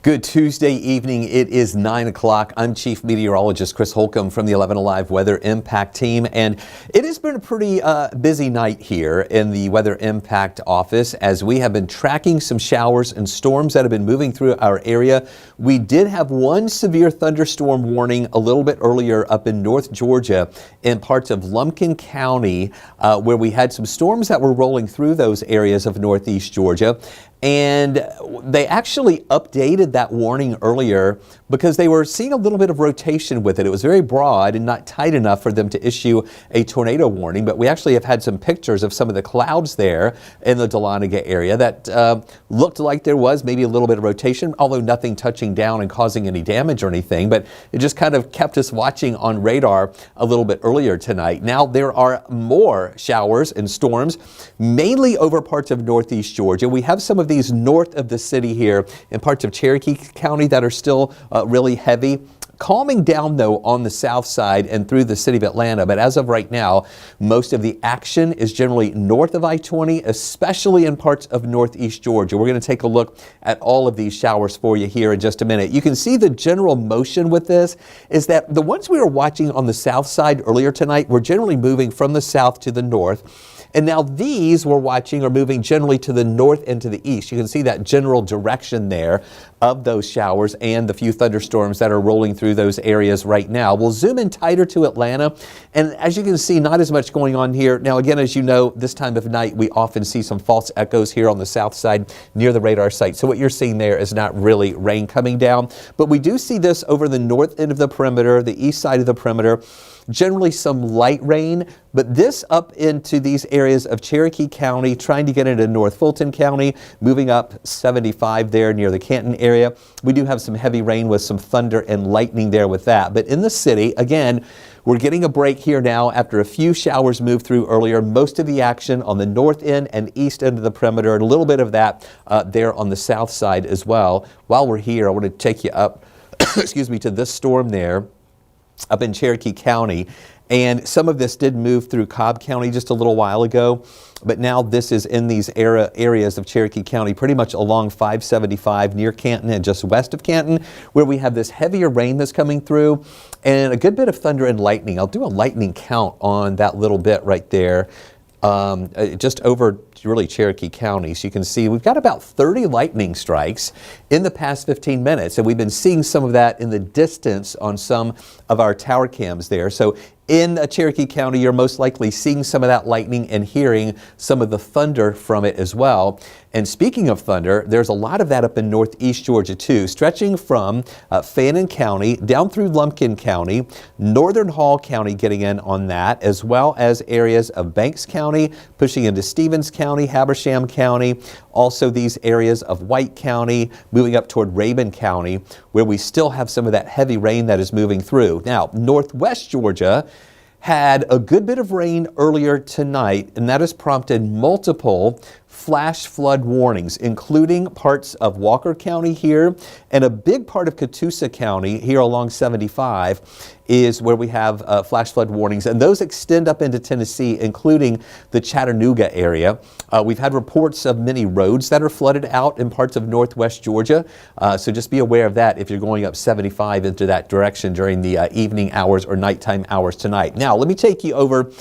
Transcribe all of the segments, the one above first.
Good Tuesday evening. It is 9 o'clock. I'm Chief Meteorologist Chris Holcomb from the 11 Alive Weather Impact Team, and it has been a pretty busy night here in the Weather Impact office as we have been tracking some showers and storms that have been moving through our area. We did have one severe thunderstorm warning a little bit earlier up in North Georgia in parts of Lumpkin County, where we had some storms that were rolling through those areas of Northeast Georgia. And they actually updated that warning earlier because they were seeing a little bit of rotation with it. It was very broad and not tight enough for them to issue a tornado warning. But we actually have had some pictures of some of the clouds there in the Dahlonega area that looked like there was maybe a little bit of rotation, although nothing touching down and causing any damage or anything. But it just kind of kept us watching on radar a little bit earlier tonight. Now there are more showers and storms, mainly over parts of Northeast Georgia. We have some of these north of the city here in parts of Cherokee County that are still really heavy. Calming down though on the south side and through the city of Atlanta, but as of right now, most of the action is generally north of I-20, especially in parts of Northeast Georgia. We're going to take a look at all of these showers for you here in just a minute. You can see the general motion with this is that the ones we were watching on the south side earlier tonight were generally moving from the south to the north. And now these we're watching are moving generally to the north and to the east. You can see that general direction there of those showers and the few thunderstorms that are rolling through those areas right now. We'll zoom in tighter to Atlanta. And as you can see, not as much going on here. Now, again, as you know, this time of night, we often see some false echoes here on the south side near the radar site. So what you're seeing there is not really rain coming down. But we do see this over the north end of the perimeter, the east side of the perimeter. Generally some light rain, but this up into these areas of Cherokee County, trying to get into North Fulton County, moving up 75 there near the Canton area. We do have some heavy rain with some thunder and lightning there with that. But in the city, again, we're getting a break here now after a few showers moved through earlier. Most of the action on the north end and east end of the perimeter, and a little bit of that there on the south side as well. While we're here, I want to take you up, excuse me, to this storm there up in Cherokee County. And some of this did move through Cobb County just a little while ago, but now this is in these areas of Cherokee County, pretty much along 575 near Canton and just west of Canton, where we have this heavier rain that's coming through and a good bit of thunder and lightning. I'll do a lightning count on that little bit right there. Just over really Cherokee County. So you can see we've got about 30 lightning strikes in the past 15 minutes. And we've been seeing some of that in the distance on some of our tower cams there. So in Cherokee County, you're most likely seeing some of that lightning and hearing some of the thunder from it as well. And speaking of thunder, there's a lot of that up in Northeast Georgia too, stretching from Fannin County down through Lumpkin County, Northern Hall County getting in on that, as well as areas of Banks County, pushing into Stevens County, Habersham County, also these areas of White County, moving up toward Rabun County, where we still have some of that heavy rain that is moving through. Now, Northwest Georgia had a good bit of rain earlier tonight, and that has prompted multiple flash flood warnings, including parts of Walker County here, and a big part of Catoosa County here along 75 is where we have flash flood warnings, and those extend up into Tennessee, including the Chattanooga area. We've had reports of many roads that are flooded out in parts of Northwest Georgia, so just be aware of that if you're going up 75 into that direction during the evening hours or nighttime hours tonight. Now, let me take you over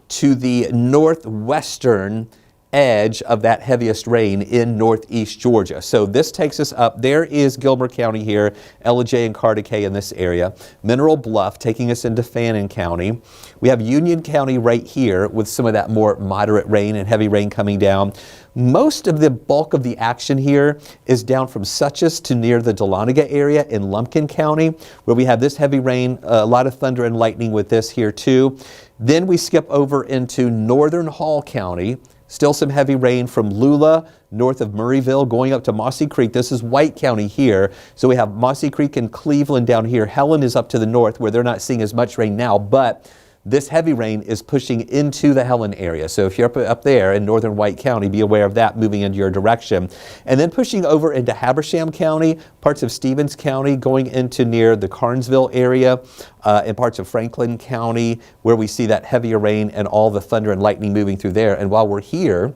to the northwestern edge of that heaviest rain in Northeast Georgia. So this takes us up. There is Gilmer County here, Ellijay and Cartacay in this area. Mineral Bluff taking us into Fannin County. We have Union County right here with some of that more moderate rain and heavy rain coming down. Most of the bulk of the action here is down from Suches to near the Dahlonega area in Lumpkin County, where we have this heavy rain, a lot of thunder and lightning with this here too. Then we skip over into Northern Hall County. Still some heavy rain from Lula, north of Murrayville, going up to Mossy Creek. This is White County here. So we have Mossy Creek and Cleveland down here. Helen is up to the north where they're not seeing as much rain now, but this heavy rain is pushing into the Helen area. So if you're up there in northern White County, be aware of that moving into your direction. And then pushing over into Habersham County, parts of Stevens County, going into near the Carnesville area, and parts of Franklin County, where we see that heavier rain and all the thunder and lightning moving through there. And while we're here,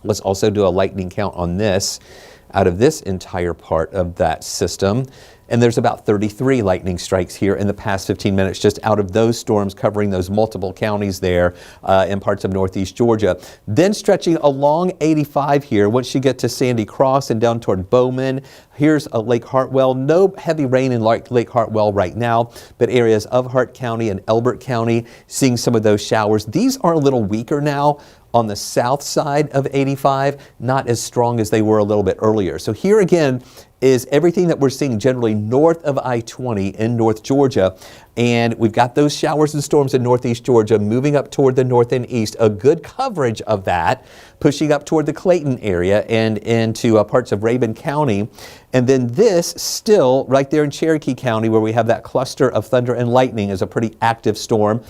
let's also do a lightning count on this. out of this entire part of that system. And there's about 33 lightning strikes here in the past 15 minutes just out of those storms covering those multiple counties there in parts of northeast Georgia. Then stretching along 85 here, once you get to Sandy Cross and down toward Bowman, here's Lake Hartwell. No heavy rain in Lake Hartwell right now, but areas of Hart County and Elbert County seeing some of those showers. These are a little weaker now on the south side of 85, not as strong as they were a little bit earlier. So here again is everything that we're seeing generally north of I-20 in North Georgia. And we've got those showers and storms in northeast Georgia moving up toward the north and east. A good coverage of that, pushing up toward the Clayton area and into parts of Rabun County. And then this still right there in Cherokee County where we have that cluster of thunder and lightning is a pretty active storm.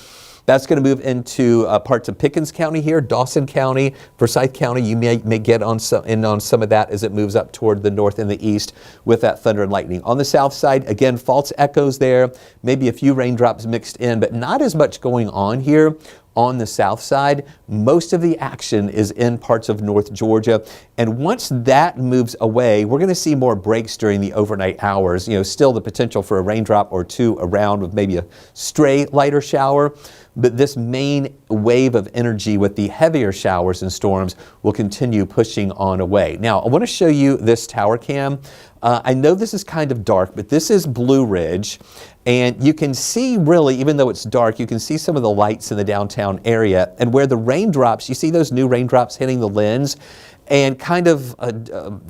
That's going to move into parts of Pickens County here, Dawson County, Forsyth County. You may get on some of that as it moves up toward the north and the east with that thunder and lightning. On the south side, again, false echoes there, maybe a few raindrops mixed in, but not as much going on here. On the south side, most of the action is in parts of North Georgia. And once that moves away, we're going to see more breaks during the overnight hours. You know, still the potential for a raindrop or two around with maybe a stray lighter shower. But this main wave of energy with the heavier showers and storms will continue pushing on away. Now, I want to show you this tower cam. I know this is kind of dark, but this is Blue Ridge. And you can see really, even though it's dark, you can see some of the lights in the downtown area. And where the raindrops, you see those new raindrops hitting the lens and kind of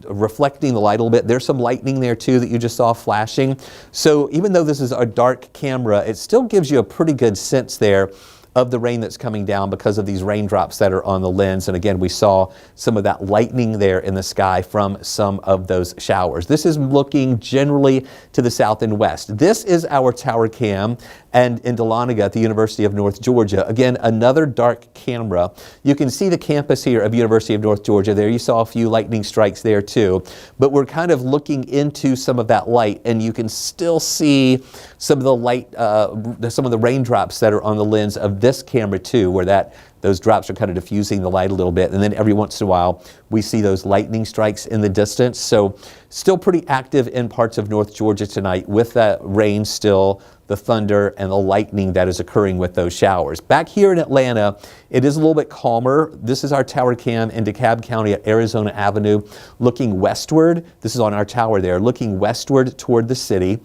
reflecting the light a little bit. There's some lightning there too that you just saw flashing. So even though this is a dark camera, it still gives you a pretty good sense there of the rain that's coming down because of these raindrops that are on the lens. And again, we saw some of that lightning there in the sky from some of those showers. This is looking generally to the south and west. This is our tower cam and in Dahlonega at the University of North Georgia. Again, another dark camera. You can see the campus here of University of North Georgia. There you saw a few lightning strikes there too. But we're kind of looking into some of that light and you can still see some of the light, some of the raindrops that are on the lens of this camera too, where those drops are kind of diffusing the light a little bit. And then every once in a while, we see those lightning strikes in the distance. So still pretty active in parts of North Georgia tonight with that rain still, the thunder and the lightning that is occurring with those showers. Back here in Atlanta, it is a little bit calmer. This is our tower cam in DeKalb County at Arizona Avenue, looking westward. This is on our tower there, looking westward toward the city.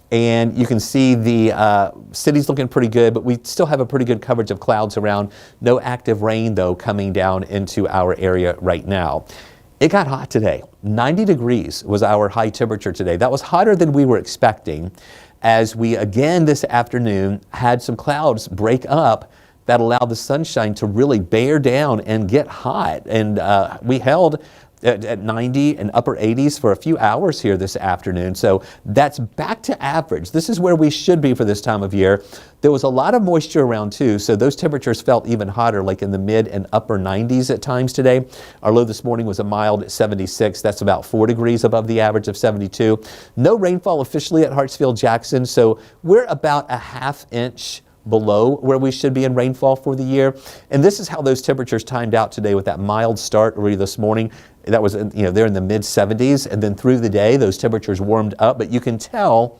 And you can see the city's looking pretty good, but we still have a pretty good coverage of clouds around. No active rain, though, coming down into our area right now. It got hot today. 90 degrees was our high temperature today. That was hotter than we were expecting, as we again this afternoon had some clouds break up that allowed the sunshine to really bear down and get hot. And we held at 90 and upper 80s for a few hours here this afternoon. So that's back to average. This is where we should be for this time of year. There was a lot of moisture around too, so those temperatures felt even hotter, like in the mid and upper 90s at times today. Our low this morning was a mild 76. That's about 4 degrees above the average of 72. No rainfall officially at Hartsfield-Jackson, so we're about a ½ inch below where we should be in rainfall for the year. And this is how those temperatures timed out today with that mild start early this morning. That was, they're in the mid 70s, and then through the day those temperatures warmed up, but you can tell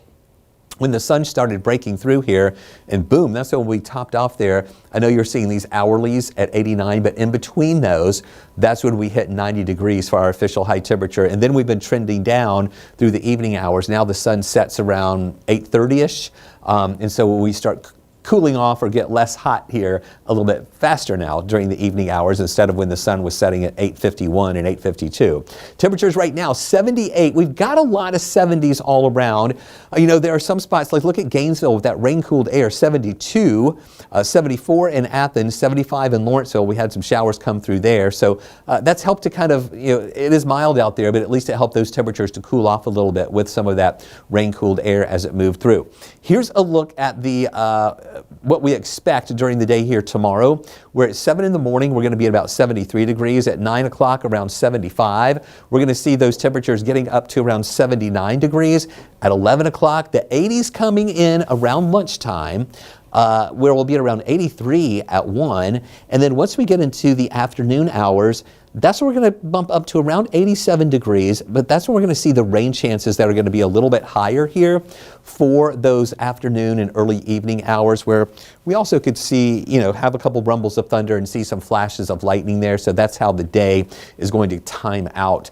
when the sun started breaking through here, and boom, that's when we topped off there. I know you're seeing these hourlies at 89, but in between those, that's when we hit 90 degrees for our official high temperature. And then we've been trending down through the evening hours. Now the sun sets around 8:30ish, and so when we start cooling off or get less hot here a little bit faster now during the evening hours instead of when the sun was setting at 8:51 and 8:52. Temperatures right now 78. We've got a lot of 70s all around. There are some spots, like look at Gainesville with that rain-cooled air, 72, 74 in Athens, 75 in Lawrenceville. We had some showers come through there. So that's helped to kind of, it is mild out there, but at least it helped those temperatures to cool off a little bit with some of that rain-cooled air as it moved through. Here's a look at the what we expect during the day here tomorrow. We're at 7 in the morning. We're going to be at about 73 degrees. At 9 o'clock, around 75. We're going to see those temperatures getting up to around 79 degrees. At 11 o'clock, the 80s coming in around lunchtime, where we'll be at around 83 at 1. And then once we get into the afternoon hours, That's where we're going to bump up to around 87 degrees, but that's where we're going to see the rain chances that are going to be a little bit higher here for those afternoon and early evening hours, where we also could see, have a couple rumbles of thunder and see some flashes of lightning there. So that's how the day is going to time out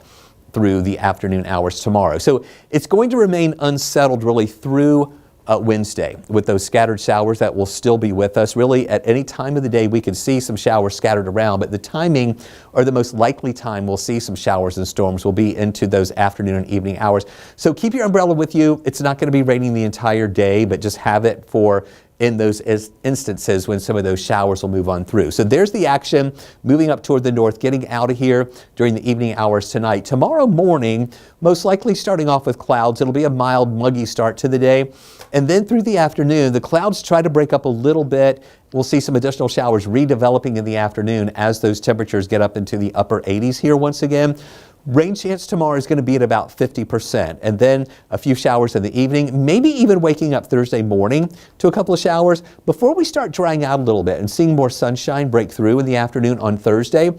through the afternoon hours tomorrow. So it's going to remain unsettled really through Wednesday with those scattered showers that will still be with us. Really, at any time of the day, we can see some showers scattered around, but the timing or the most likely time we'll see some showers and storms will be into those afternoon and evening hours. So keep your umbrella with you. It's not going to be raining the entire day, but just have it for in those instances when some of those showers will move on through. So there's the action moving up toward the north, getting out of here during the evening hours tonight. Tomorrow morning, most likely starting off with clouds. It'll be a mild, muggy start to the day. And then through the afternoon, the clouds try to break up a little bit. We'll see some additional showers redeveloping in the afternoon as those temperatures get up into the upper 80s here once again. Rain chance tomorrow is going to be at about 50%, and then a few showers in the evening, maybe even waking up Thursday morning to a couple of showers before we start drying out a little bit and seeing more sunshine break through in the afternoon on Thursday.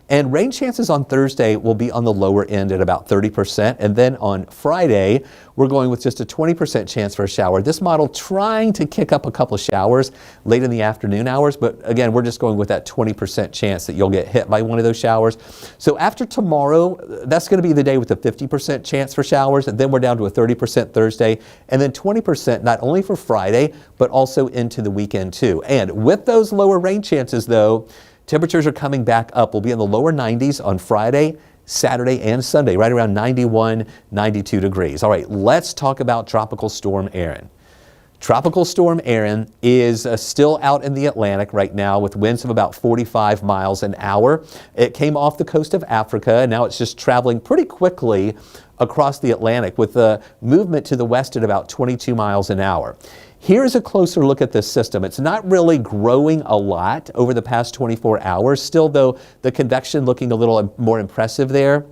And rain chances on Thursday will be on the lower end at about 30%. And then on Friday, we're going with just a 20% chance for a shower. This model trying to kick up a couple of showers late in the afternoon hours. But again, we're just going with that 20% chance that you'll get hit by one of those showers. So after tomorrow, that's going to be the day with a 50% chance for showers. And then we're down to a 30% Thursday. And then 20% not only for Friday, but also into the weekend too. And with those lower rain chances, though, temperatures are coming back up. We'll be in the lower 90s on Friday, Saturday, and Sunday, right around 91, 92 degrees. All right, let's talk about Tropical Storm Erin. Tropical Storm Erin is still out in the Atlantic right now with winds of about 45 miles an hour. It came off the coast of Africa, and now it's just traveling pretty quickly across the Atlantic with the movement to the west at about 22 miles an hour. Here's a closer look at this system. It's not really growing a lot over the past 24 hours. Still, though, the convection looking a little more impressive there.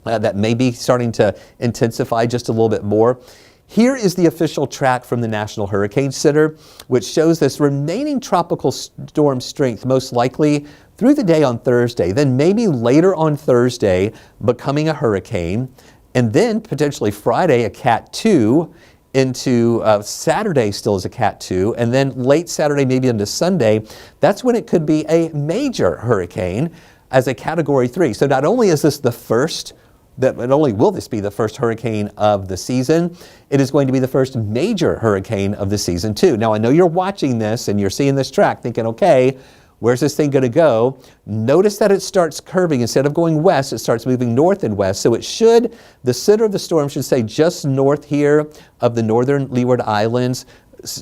That may be starting to intensify just a little bit more. Here is the official track from the National Hurricane Center, which shows this remaining tropical storm strength most likely through the day on Thursday, then maybe later on Thursday becoming a hurricane, and then potentially Friday a Cat 2, into Saturday still as a Cat 2, and then late Saturday, maybe into Sunday, that's when it could be a major hurricane as a Category 3. So not only is this the first, not only will this be the first hurricane of the season, it is going to be the first major hurricane of the season too. Now I know you're watching this and you're seeing this track thinking, okay, where's this thing going to go? Notice that it starts curving. Instead of going west, it starts moving north and west. So it should, the center of the storm should stay just north here of the northern Leeward Islands,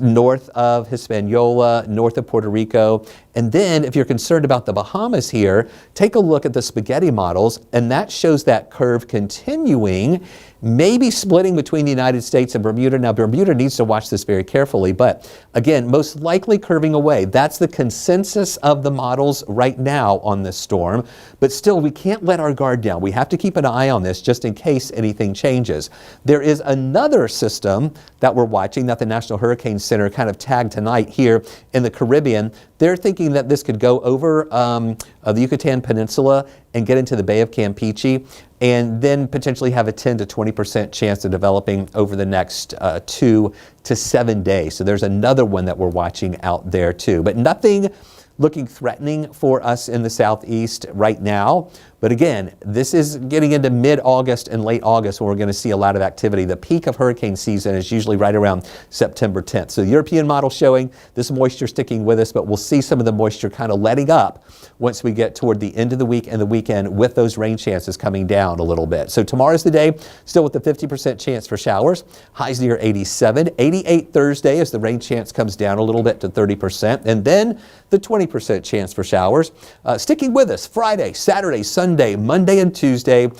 north of Hispaniola, north of Puerto Rico. And then if you're concerned about the Bahamas here, take a look at the spaghetti models, and that shows that curve continuing, maybe splitting between the United States and Bermuda. Now, Bermuda needs to watch this very carefully, but again, most likely curving away. That's the consensus of the models right now on this storm, but still, we can't let our guard down. We have to keep an eye on this just in case anything changes. There is another system that we're watching that the National Hurricane Center kind of tagged tonight here in the Caribbean. They're thinking that this could go over the Yucatan Peninsula and get into the Bay of Campeche, and then potentially have a 10 to 20% chance of developing over the next 2 to 7 days. So there's another one that we're watching out there too. But nothing looking threatening for us in the southeast right now. But again, this is getting into mid-August and late August when we're going to see a lot of activity. The peak of hurricane season is usually right around September 10th. So the European model showing this moisture sticking with us, but we'll see some of the moisture kind of letting up once we get toward the end of the week and the weekend with those rain chances coming down a little bit. So tomorrow's the day, still with the 50% chance for showers. Highs near 87, 88 Thursday as the rain chance comes down a little bit to 30%, and then the 20% chance for showers. Sticking with us Friday, Saturday, Sunday, Monday, and Tuesday.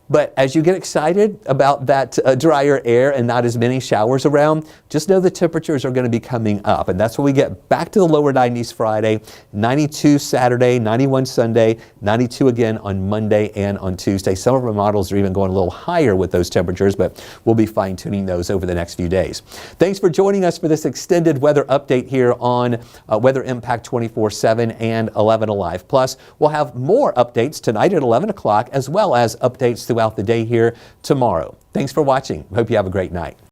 But as you get excited about that drier air and not as many showers around, just know the temperatures are going to be coming up. And that's when we get back to the lower 90s Friday, 92 Saturday, 91 Sunday, 92 again on Monday and on Tuesday. Some of our models are even going a little higher with those temperatures, but we'll be fine-tuning those over the next few days. Thanks for joining us for this extended weather update here on Weather Impact 24/7 and 11 Alive. Plus, we'll have more updates tonight at 11 o'clock, as well as updates throughout the day here tomorrow. Thanks for watching. Hope you have a great night.